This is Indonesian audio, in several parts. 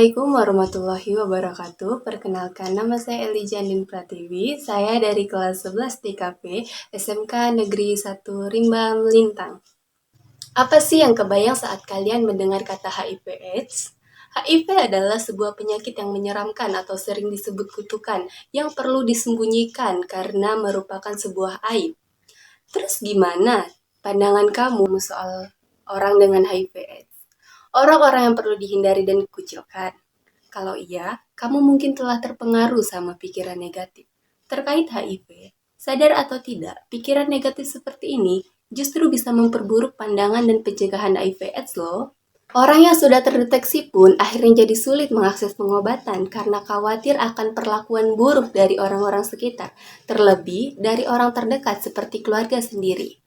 Assalamualaikum warahmatullahi wabarakatuh. Perkenalkan, nama saya Elijah Andin Pratiwi. Saya dari kelas 11 TKP SMK Negeri 1 Rimba Melintang. Apa sih yang kebayang saat kalian mendengar kata HIV/AIDS? HIV adalah sebuah penyakit yang menyeramkan atau sering disebut kutukan yang perlu disembunyikan karena merupakan sebuah aib. Terus gimana pandangan kamu soal orang dengan HIV/AIDS? Orang-orang yang perlu dihindari dan dikucilkan? Kalau iya, kamu mungkin telah terpengaruh sama pikiran negatif terkait HIV. Sadar atau tidak, pikiran negatif seperti ini justru bisa memperburuk pandangan dan pencegahan HIV/AIDS loh. Orang yang sudah terdeteksi pun akhirnya jadi sulit mengakses pengobatan karena khawatir akan perlakuan buruk dari orang-orang sekitar, terlebih dari orang terdekat seperti keluarga sendiri.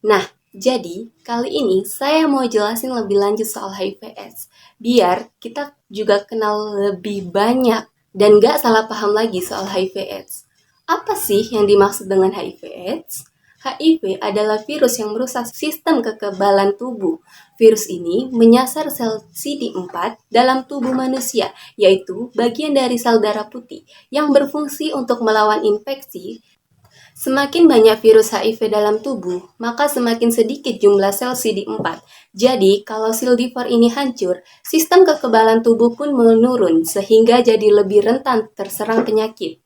Nah, jadi kali ini saya mau jelasin lebih lanjut soal HIV/AIDS, biar kita juga kenal lebih banyak dan gak salah paham lagi soal HIV/AIDS. Apa sih yang dimaksud dengan HIV/AIDS? HIV adalah virus yang merusak sistem kekebalan tubuh. Virus ini menyasar sel CD4 dalam tubuh manusia, yaitu bagian dari sel darah putih yang berfungsi untuk melawan infeksi. Semakin banyak virus HIV dalam tubuh, maka semakin sedikit jumlah sel CD4. Jadi, kalau CD4 ini hancur, sistem kekebalan tubuh pun menurun sehingga jadi lebih rentan terserang penyakit.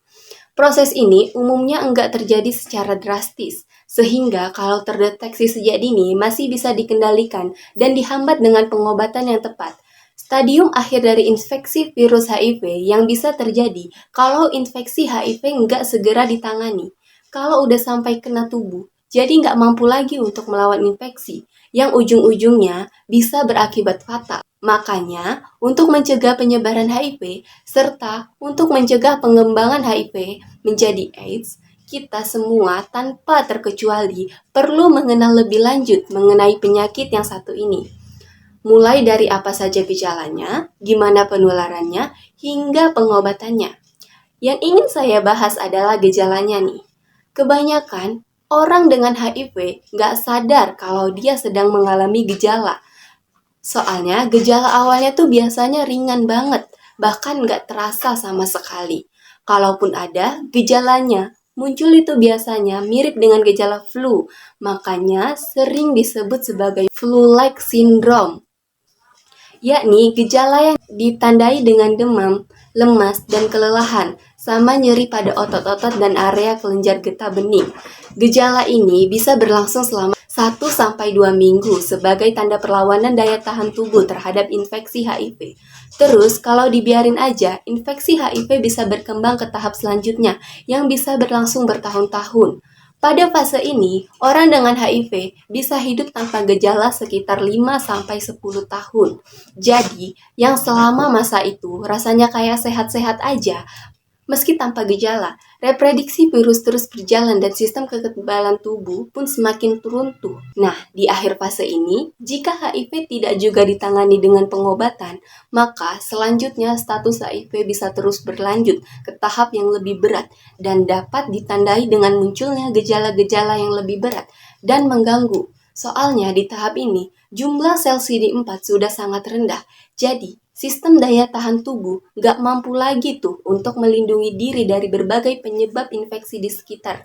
Proses ini umumnya enggak terjadi secara drastis, sehingga kalau terdeteksi sejak dini masih bisa dikendalikan dan dihambat dengan pengobatan yang tepat. Stadium akhir dari infeksi virus HIV yang bisa terjadi kalau infeksi HIV enggak segera ditangani. Kalau udah sampai kena tubuh, jadi nggak mampu lagi untuk melawan infeksi, yang ujung-ujungnya bisa berakibat fatal. Makanya, untuk mencegah penyebaran HIV, serta untuk mencegah pengembangan HIV menjadi AIDS, kita semua tanpa terkecuali perlu mengenal lebih lanjut mengenai penyakit yang satu ini. Mulai dari apa saja gejalanya, gimana penularannya, hingga pengobatannya. Yang ingin saya bahas adalah gejalanya nih. Kebanyakan orang dengan HIV nggak sadar kalau dia sedang mengalami gejala. Soalnya gejala awalnya tuh biasanya ringan banget, bahkan nggak terasa sama sekali. Kalaupun ada, gejalanya muncul itu biasanya mirip dengan gejala flu, makanya sering disebut sebagai flu-like syndrome. Yakni gejala yang ditandai dengan demam, lemas, dan kelelahan, sama nyeri pada otot-otot dan area kelenjar getah bening. Gejala ini bisa berlangsung selama 1-2 minggu sebagai tanda perlawanan daya tahan tubuh terhadap infeksi HIV. Terus, kalau dibiarin aja, infeksi HIV bisa berkembang ke tahap selanjutnya yang bisa berlangsung bertahun-tahun. Pada fase ini, orang dengan HIV bisa hidup tanpa gejala sekitar 5-10 tahun. Jadi, yang selama masa itu rasanya kayak sehat-sehat aja, meski tanpa gejala, reproduksi virus terus berjalan dan sistem kekebalan tubuh pun semakin runtuh. Nah, di akhir fase ini, jika HIV tidak juga ditangani dengan pengobatan, maka selanjutnya status HIV bisa terus berlanjut ke tahap yang lebih berat dan dapat ditandai dengan munculnya gejala-gejala yang lebih berat dan mengganggu. Soalnya di tahap ini, jumlah sel CD4 sudah sangat rendah, jadi sistem daya tahan tubuh nggak mampu lagi tuh untuk melindungi diri dari berbagai penyebab infeksi di sekitar.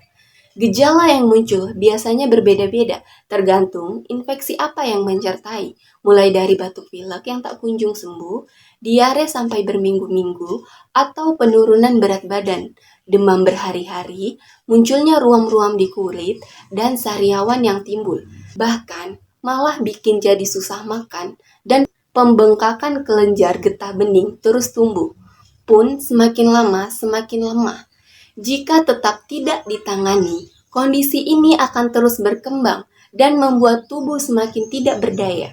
Gejala yang muncul biasanya berbeda-beda, tergantung infeksi apa yang menyertai, mulai dari batuk pilek yang tak kunjung sembuh, diare sampai berminggu-minggu, atau penurunan berat badan, demam berhari-hari, munculnya ruam-ruam di kulit, dan sariawan yang timbul. Bahkan, malah bikin jadi susah makan, dan pembengkakan kelenjar getah bening terus tumbuh, pun semakin lama semakin lemah. Jika tetap tidak ditangani, kondisi ini akan terus berkembang dan membuat tubuh semakin tidak berdaya.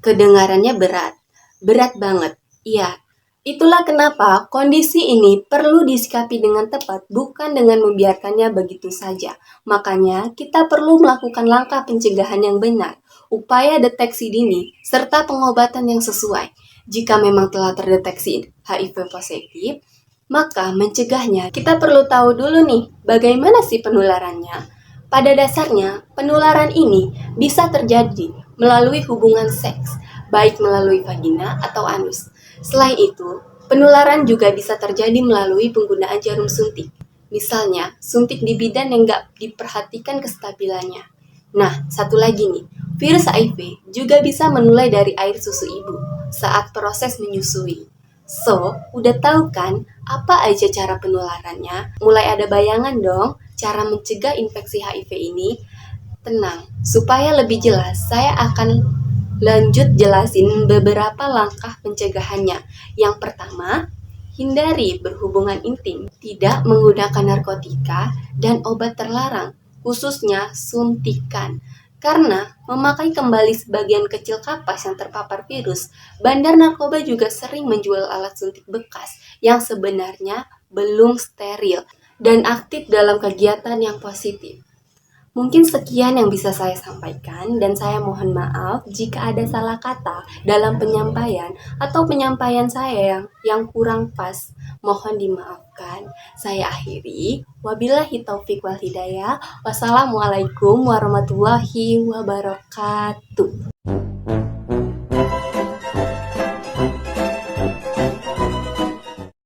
Kedengarannya berat banget. Iya, itulah kenapa kondisi ini perlu disikapi dengan tepat, bukan dengan membiarkannya begitu saja. Makanya, kita perlu melakukan langkah pencegahan yang benar, upaya deteksi dini, serta pengobatan yang sesuai. Jika memang telah terdeteksi HIV positif, maka mencegahnya kita perlu tahu dulu nih, bagaimana sih penularannya? Pada dasarnya, penularan ini bisa terjadi melalui hubungan seks, baik melalui vagina atau anus. Selain itu, penularan juga bisa terjadi melalui penggunaan jarum suntik. Misalnya, suntik di bidan yang nggak diperhatikan kestabilannya. Nah, satu lagi nih, virus HIV juga bisa menular dari air susu ibu saat proses menyusui. So, udah tahu kan apa aja cara penularannya? Mulai ada bayangan dong cara mencegah infeksi HIV ini? Tenang, supaya lebih jelas, saya akan lanjut jelasin beberapa langkah pencegahannya. Yang pertama, hindari berhubungan intim, tidak menggunakan narkotika dan obat terlarang, khususnya suntikan. Karena memakai kembali sebagian kecil kapas yang terpapar virus, bandar narkoba juga sering menjual alat suntik bekas yang sebenarnya belum steril dan aktif dalam kegiatan yang positif. Mungkin sekian yang bisa saya sampaikan dan saya mohon maaf jika ada salah kata dalam penyampaian atau penyampaian saya yang kurang pas. Mohon dimaafkan. Saya akhiri. Wabillahi taufik wal hidayah. Wassalamualaikum warahmatullahi wabarakatuh.